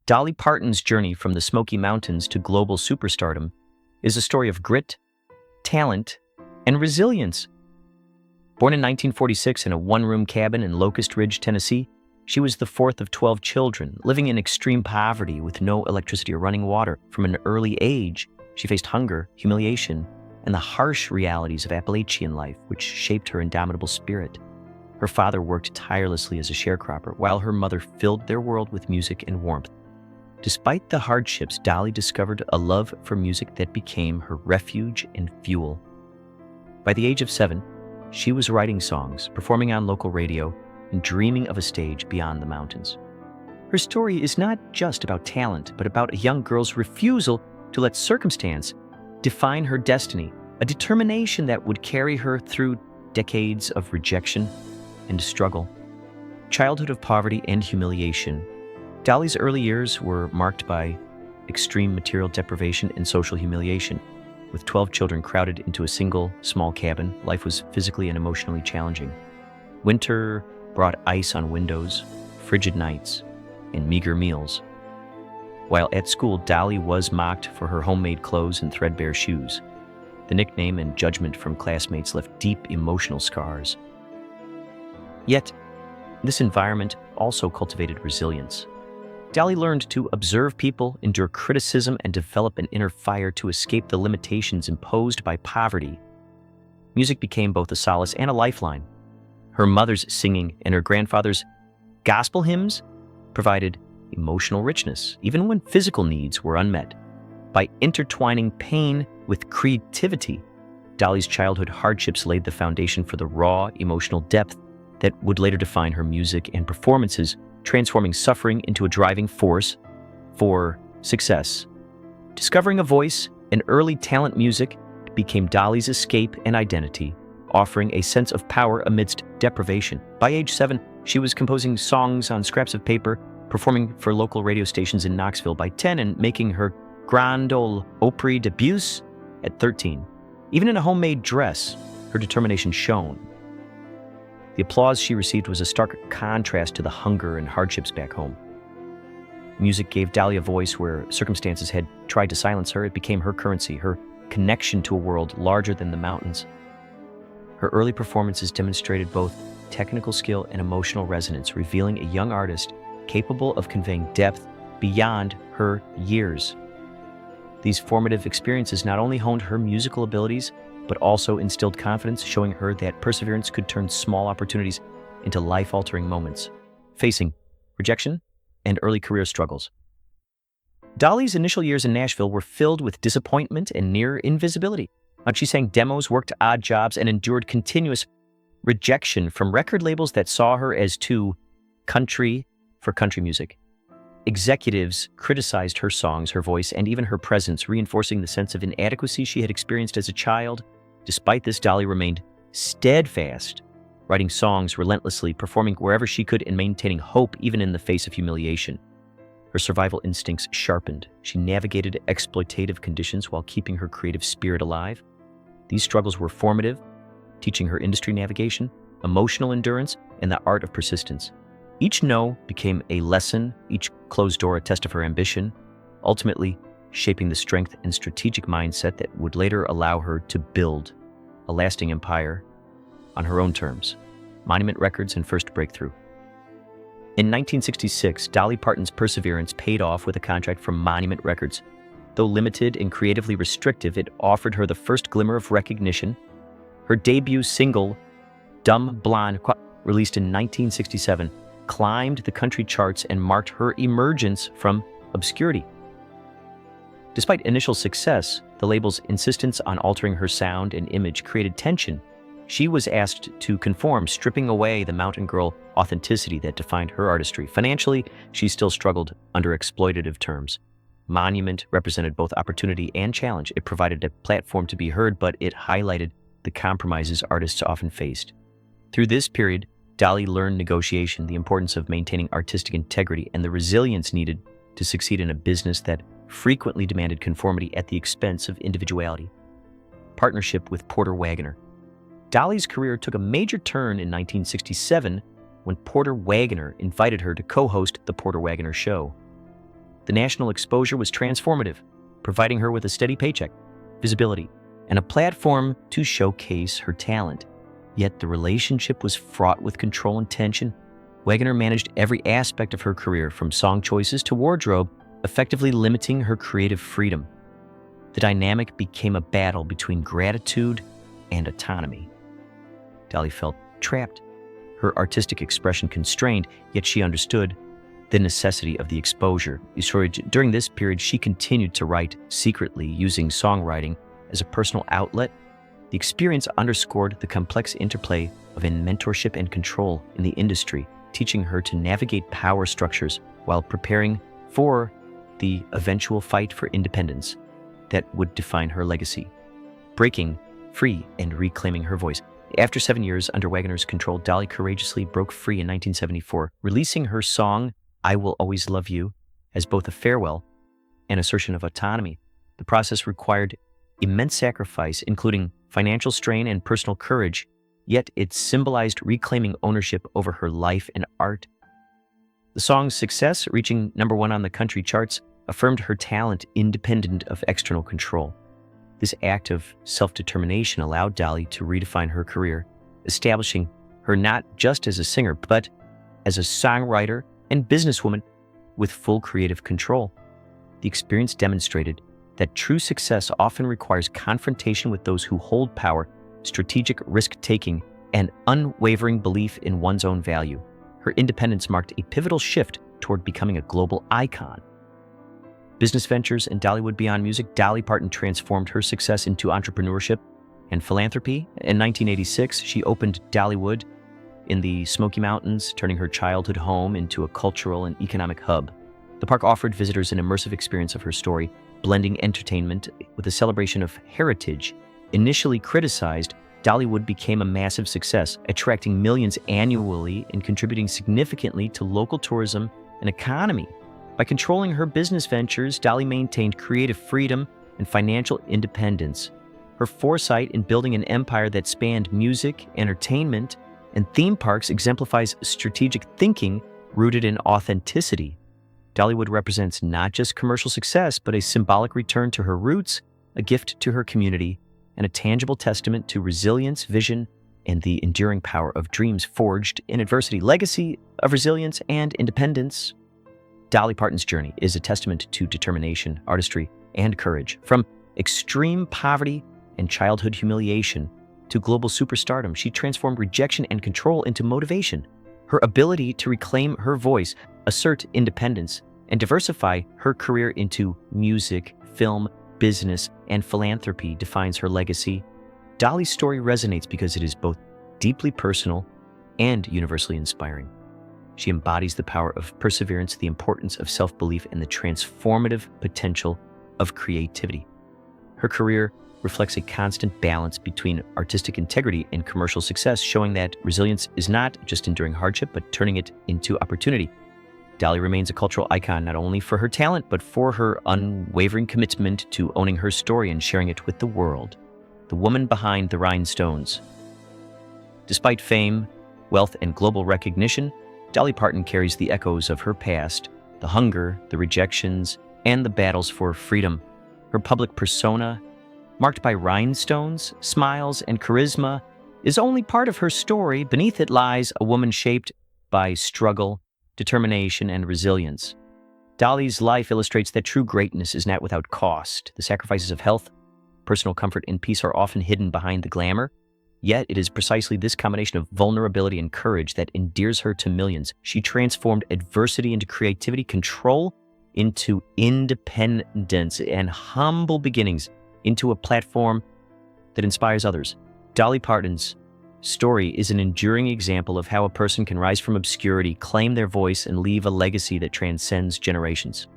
Dolly Parton's journey from the Smoky Mountains to global superstardom is a story of grit, talent, and resilience. Born in 1946 in a one-room cabin in Locust Ridge, Tennessee, she was the fourth of 12 children, living in extreme poverty with no electricity or running water. From an early age, she faced hunger, humiliation, and the harsh realities of Appalachian life, which shaped her indomitable spirit. Her father worked tirelessly as a sharecropper, while her mother filled their world with music and warmth. Despite the hardships, Dolly discovered a love for music that became her refuge and fuel. By the age of 7, she was writing songs, performing on local radio, and dreaming of a stage beyond the mountains. Her story is not just about talent, but about a young girl's refusal to let circumstance define her destiny, a determination that would carry her through decades of rejection and struggle. Childhood of poverty and humiliation. Dolly's early years were marked by extreme material deprivation and social humiliation. With 12 children crowded into a single, small cabin, life was physically and emotionally challenging. Winter brought ice on windows, frigid nights, and meager meals. While at school, Dolly was mocked for her homemade clothes and threadbare shoes. The nickname and judgment from classmates left deep emotional scars. Yet, this environment also cultivated resilience. Dolly learned to observe people, endure criticism, and develop an inner fire to escape the limitations imposed by poverty. Music became both a solace and a lifeline. Her mother's singing and her grandfather's gospel hymns provided emotional richness, even when physical needs were unmet. By intertwining pain with creativity, Dolly's childhood hardships laid the foundation for the raw, emotional depth that would later define her music and performances, transforming suffering into a driving force for success. Discovering a voice and early talent music became Dolly's escape and identity, offering a sense of power amidst deprivation. By age 7, she was composing songs on scraps of paper, performing for local radio stations in Knoxville by 10, and making her Grand Ole Opry debuts at 13. Even in a homemade dress, her determination shone. The applause she received was a stark contrast to the hunger and hardships back home. Music gave Dolly a voice where circumstances had tried to silence her. It became her currency, her connection to a world larger than the mountains. Her early performances demonstrated both technical skill and emotional resonance, revealing a young artist capable of conveying depth beyond her years. These formative experiences not only honed her musical abilities, but also instilled confidence, showing her that perseverance could turn small opportunities into life-altering moments, facing rejection and early career struggles. Dolly's initial years in Nashville were filled with disappointment and near invisibility. She sang demos, worked odd jobs, and endured continuous rejection from record labels that saw her as too country for country music. Executives criticized her songs, her voice, and even her presence, reinforcing the sense of inadequacy she had experienced as a child. Despite this, Dolly remained steadfast, writing songs relentlessly, performing wherever she could, and maintaining hope even in the face of humiliation. Her survival instincts sharpened. She navigated exploitative conditions while keeping her creative spirit alive. These struggles were formative, teaching her industry navigation, emotional endurance, and the art of persistence. Each no became a lesson, each closed door a test of her ambition, ultimately shaping the strength and strategic mindset that would later allow her to build a lasting empire on her own terms. Monument Records and first breakthrough. In 1966, Dolly Parton's perseverance paid off with a contract from Monument Records. Though limited and creatively restrictive, it offered her the first glimmer of recognition. Her debut single, Dumb Blonde, released in 1967, climbed the country charts and marked her emergence from obscurity. Despite initial success, the label's insistence on altering her sound and image created tension. She was asked to conform, stripping away the mountain girl authenticity that defined her artistry. Financially, she still struggled under exploitative terms. Monument represented both opportunity and challenge. It provided a platform to be heard, but it highlighted the compromises artists often faced. Through this period, Dolly learned negotiation, the importance of maintaining artistic integrity, and the resilience needed to succeed in a business that frequently demanded conformity at the expense of individuality. Partnership with Porter Wagoner. Dolly's career took a major turn in 1967 when Porter Wagoner invited her to co-host The Porter Wagoner Show. The national exposure was transformative, providing her with a steady paycheck, visibility, and a platform to showcase her talent. Yet the relationship was fraught with control and tension. Wagoner managed every aspect of her career, from song choices to wardrobe, effectively limiting her creative freedom. The dynamic became a battle between gratitude and autonomy. Dolly felt trapped, her artistic expression constrained, yet she understood the necessity of the exposure. During this period, she continued to write secretly, using songwriting as a personal outlet. The experience underscored the complex interplay of mentorship and control in the industry, teaching her to navigate power structures while preparing for the eventual fight for independence that would define her legacy. Breaking free and reclaiming her voice. After 7 years under Wagoner's control, Dolly courageously broke free in 1974, releasing her song, "I Will Always Love You," as both a farewell and assertion of autonomy. The process required immense sacrifice, including financial strain and personal courage, yet it symbolized reclaiming ownership over her life and art. The song's success, reaching #1 on the country charts, affirmed her talent independent of external control. This act of self-determination allowed Dolly to redefine her career, establishing her not just as a singer, but as a songwriter and businesswoman with full creative control. The experience demonstrated that true success often requires confrontation with those who hold power, strategic risk-taking, and unwavering belief in one's own value. Her independence marked a pivotal shift toward becoming a global icon. Business ventures and Dollywood beyond music, Dolly Parton transformed her success into entrepreneurship and philanthropy. In 1986, she opened Dollywood in the Smoky Mountains, turning her childhood home into a cultural and economic hub. The park offered visitors an immersive experience of her story, blending entertainment with a celebration of heritage. Initially criticized, Dollywood became a massive success, attracting millions annually and contributing significantly to local tourism and economy. By controlling her business ventures, Dolly maintained creative freedom and financial independence. Her foresight in building an empire that spanned music, entertainment, and theme parks exemplifies strategic thinking rooted in authenticity. Dollywood represents not just commercial success, but a symbolic return to her roots, a gift to her community, and a tangible testament to resilience, vision, and the enduring power of dreams forged in adversity. Legacy of resilience and independence. Dolly Parton's journey is a testament to determination, artistry, and courage. From extreme poverty and childhood humiliation to global superstardom, she transformed rejection and control into motivation. Her ability to reclaim her voice, assert independence, and diversify her career into music, film, business, and philanthropy defines her legacy. Dolly's story resonates because it is both deeply personal and universally inspiring. She embodies the power of perseverance, the importance of self-belief, and the transformative potential of creativity. Her career reflects a constant balance between artistic integrity and commercial success, showing that resilience is not just enduring hardship, but turning it into opportunity. Dolly remains a cultural icon not only for her talent, but for her unwavering commitment to owning her story and sharing it with the world. The woman behind the rhinestones. Despite fame, wealth, and global recognition, Dolly Parton carries the echoes of her past, the hunger, the rejections, and the battles for freedom. Her public persona, marked by rhinestones, smiles, and charisma, is only part of her story. Beneath it lies a woman shaped by struggle, determination, and resilience. Dolly's life illustrates that true greatness is not without cost. The sacrifices of health, personal comfort, and peace are often hidden behind the glamour. Yet it is precisely this combination of vulnerability and courage that endears her to millions. She transformed adversity into creativity, control into independence, and humble beginnings into a platform that inspires others. Dolly Parton's story is an enduring example of how a person can rise from obscurity, claim their voice, and leave a legacy that transcends generations.